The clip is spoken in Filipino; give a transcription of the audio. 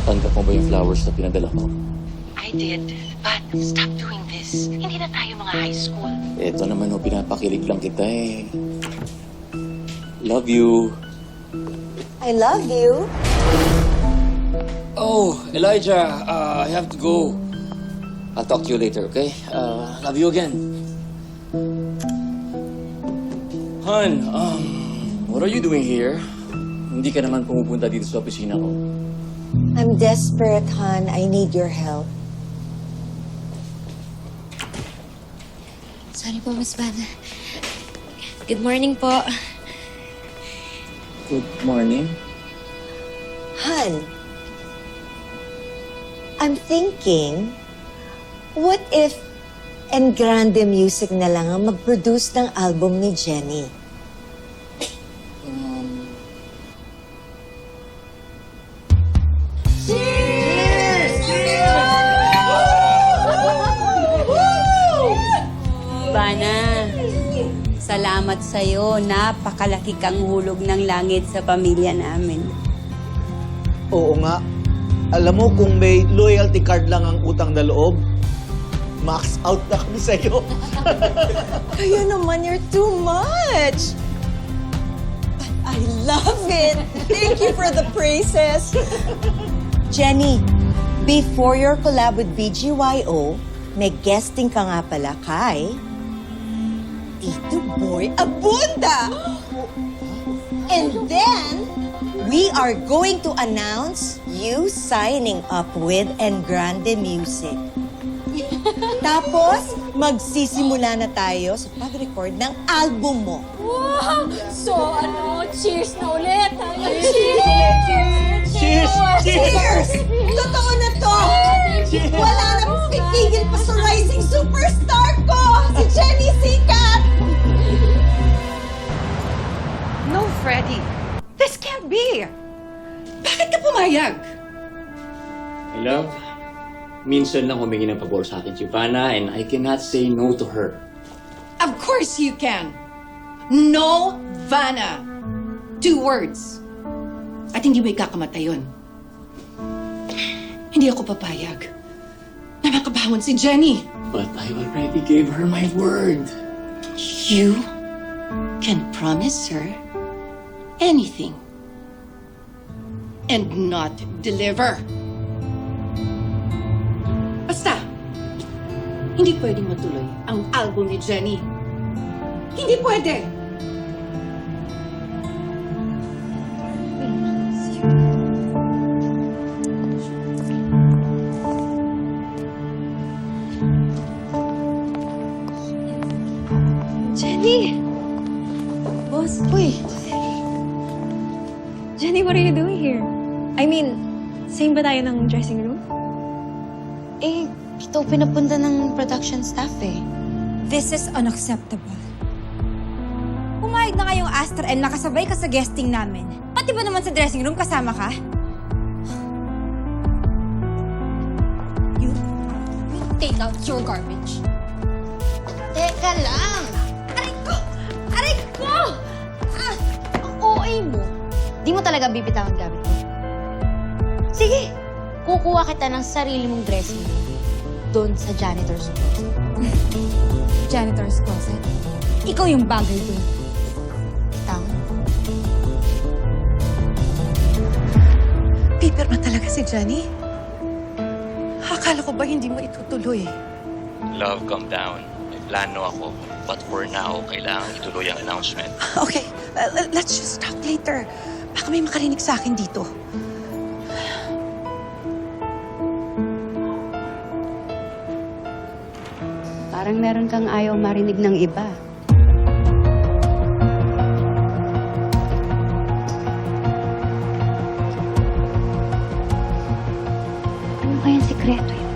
Natanggap mo ba yung flowers na pinadala ko? I did, but stop doing this. Hindi na tayo mga high school. Eto naman o, pinapakilig lang kita eh. Love you. I love you. Oh, Elijah, I have to go. I'll talk to you later, okay? Love you again. Han, what are you doing here? Hindi ka naman pumupunta dito sa opisina ko. I'm desperate, hon. I need your help. Sorry po, Miss Vanna. Good morning po. Good morning. Hun, I'm thinking, what if Engrande Music na lang ang mag-produce ng album ni Jenny? Vanna, salamat sa'yo. Napakalaki kang hulog ng langit sa pamilya namin. Oo nga. Alam mo, kung may loyalty card lang ang utang na loob, max out na kami sa'yo. Kayo naman, you're too much! But I love it! Thank you for the praises! Jenny, before your collab with BGYO, may guesting ka nga pala kay Tito Boy Abunda! And then, we are going to announce you signing up with Engrande Music. Tapos, magsisimula na tayo sa pag-record ng album mo. Wow! So, cheers na ulit! Cheers! Cheers! Totoo na to! Wala na pong titigil pa sa rising superstar ko! Si Jenny Sikat! No, Freddie. This can't be. Bakit ka pumayag? My love, minsan lang humingi ng pabor sa akin si Vanna and I cannot say no to her. Of course you can. No, Vanna. 2 words. At hindi mo ikakamatay yun. Hindi ako papayag na makabawan si Jenny. But I already gave her my word. You can promise her anything and not deliver. Basta, hindi pwedeng matuloy ang album ni Jenny. Hindi pwede. Jenny! Boss. Uy! Jenny, what are you doing here? I mean, same ba tayo ng dressing room? Eh, ito pinapunta ng production staff eh. This is unacceptable. Pumayag na kayong Astra and nakasabay ka sa guesting namin. Pati ba naman sa dressing room kasama ka? You take out your garbage. Teka lang! Aray ko! Aray ko! Ah! Ang OA mo. Di mo talaga bibitawan gamit mo. Sige, kukuha kita ng sarili mong dressing room doon sa janitor's closet. Janitor's closet. Ikaw yung bagay dun. Tama. Pipirma talaga si Jenny? Akala ko ba hindi mo itutuloy? Love, calm down. May plano ako. But for now, kailangan ituloy ang announcement. Okay, let's just talk later. Baka may makarinig sa akin dito. Parang meron kang ayaw marinig ng iba. Ano kayang sikreto yun?